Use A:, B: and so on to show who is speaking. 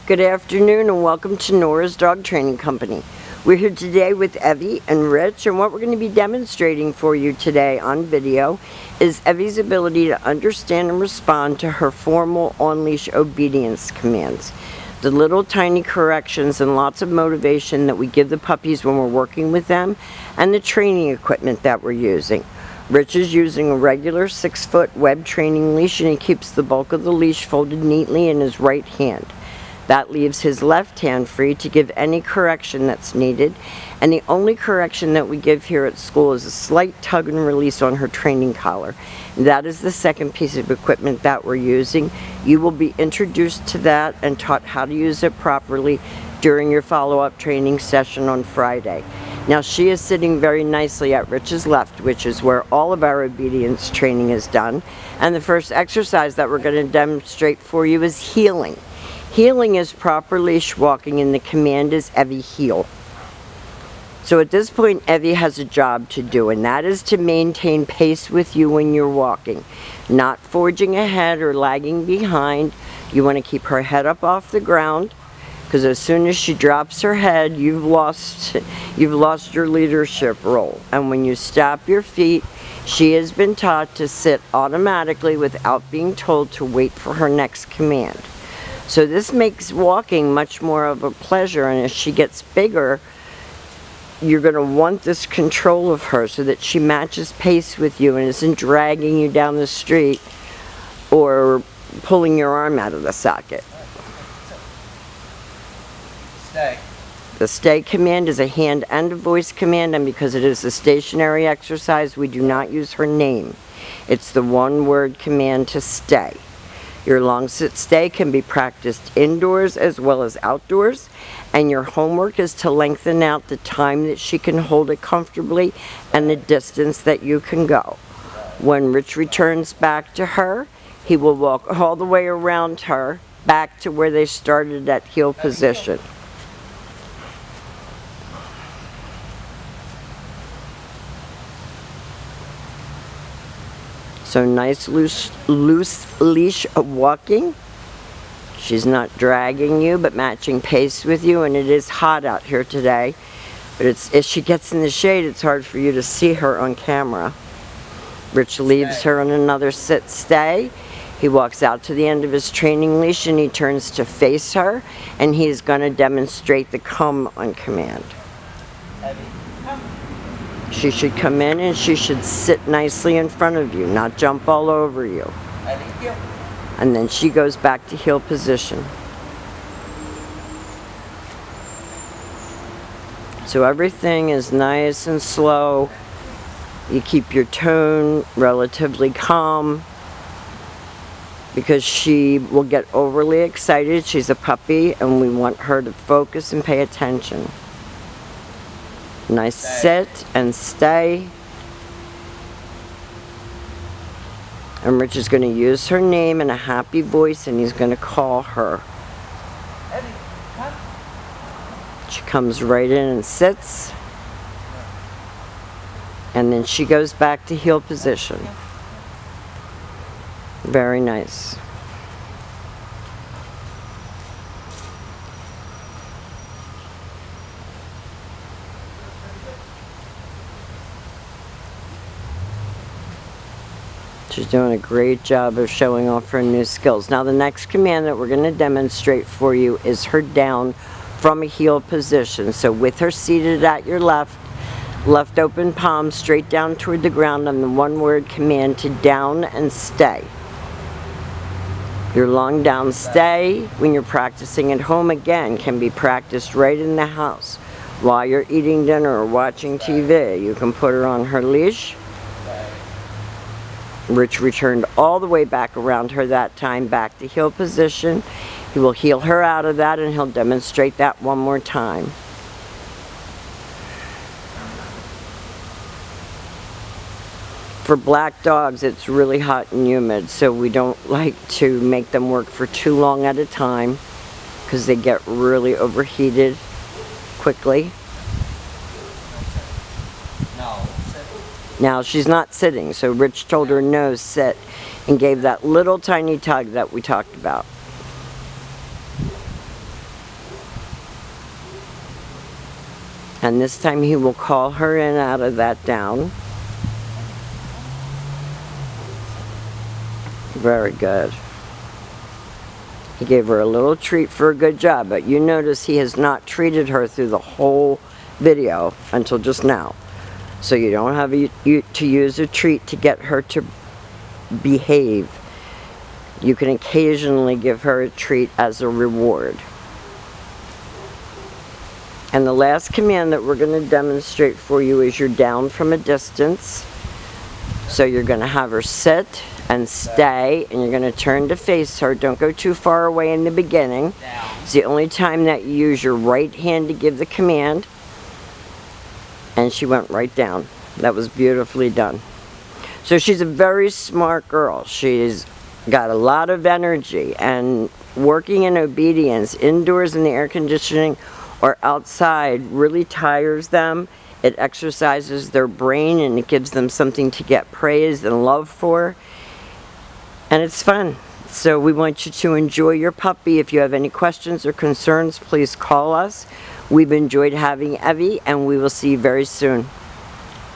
A: Good afternoon and welcome to Nora's Dog Training Company. We're here today with Evie and Rich, and what we're going to be demonstrating for you today on video is Evie's ability to understand and respond to her formal on-leash obedience commands. The little tiny corrections and lots of motivation that we give the puppies when we're working with them, and the training equipment that we're using. Rich is using a regular 6-foot web training leash, and he keeps the bulk of the leash folded neatly in his right hand. That leaves his left hand free to give any correction that's needed, and the only correction that we give here at school is a slight tug and release on her training collar. That is the second piece of equipment that we're using. You will be introduced to that and taught how to use it properly during your follow-up training session on Friday. Now, she is sitting very nicely at Rich's left, which is where all of our obedience training is done, and the first exercise that we're going to demonstrate for you is heeling. Heeling is proper leash walking, and the command is Evie heel. So at this point, Evie has a job to do, and that is to maintain pace with you when you're walking. Not forging ahead or lagging behind. You want to keep her head up off the ground, because as soon as she drops her head, you've lost your leadership role. And when you stop your feet, she has been taught to sit automatically without being told to wait for her next command. So this makes walking much more of a pleasure, and as she gets bigger, you're going to want this control of her so that she matches pace with you and isn't dragging you down the street or pulling your arm out of the socket.
B: Stay.
A: The stay command is a hand and a voice command, and because it is a stationary exercise, we do not use her name. It's the one-word command to stay. Your long sit stay can be practiced indoors as well as outdoors, and your homework is to lengthen out the time that she can hold it comfortably and the distance that you can go. When Rich returns back to her, he will walk all the way around her back to where they started at heel position. So nice loose leash walking. She's not dragging you, but matching pace with you, and it is hot out here today. But as she gets in the shade, it's hard for you to see her on camera. Rich leaves her on another sit stay. He walks out to the end of his training leash and he turns to face her, and he's going to demonstrate the come on command. She should come in and she should sit nicely in front of you, not jump all over you. And then she goes back to heel position. So everything is nice and slow. You keep your tone relatively calm, because she will get overly excited. She's a puppy and we want her to focus and pay attention. Nice sit and stay. And Rich is going to use her name in a happy voice, and he's going to call her. She comes right in and sits. And then she goes back to heel position. Very nice. She's doing a great job of showing off her new skills. Now the next command that we're going to demonstrate for you is her down from a heel position. So with her seated at your left open palm straight down toward the ground on the one-word command to down and stay. Your long down stay, when you're practicing at home, again, can be practiced right in the house. While you're eating dinner or watching TV, you can put her on her leash. Rich returned all the way back around her that time, back to heel position. He will heel her out of that, and he'll demonstrate that one more time. For black dogs, it's really hot and humid, so we don't like to make them work for too long at a time, because they get really overheated quickly. Now she's not sitting, so Rich told her no, sit, and gave that little tiny tug that we talked about. And this time he will call her in out of that down. Very good. He gave her a little treat for a good job, but you notice he has not treated her through the whole video until just now. So you don't have to use a treat to get her to behave. You can occasionally give her a treat as a reward. And the last command that we're going to demonstrate for you is your down from a distance. So you're going to have her sit and stay, and you're going to turn to face her. Don't go too far away in the beginning. It's the only time that you use your right hand to give the command. And she went right down. That was beautifully done. So she's a very smart girl. She's got a lot of energy, and working in obedience indoors in the air conditioning or outside really tires them. It exercises their brain, and it gives them something to get praise and love for. And it's fun. So we want you to enjoy your puppy. If you have any questions or concerns, please call us. We've enjoyed having Evie, and we will see you very soon.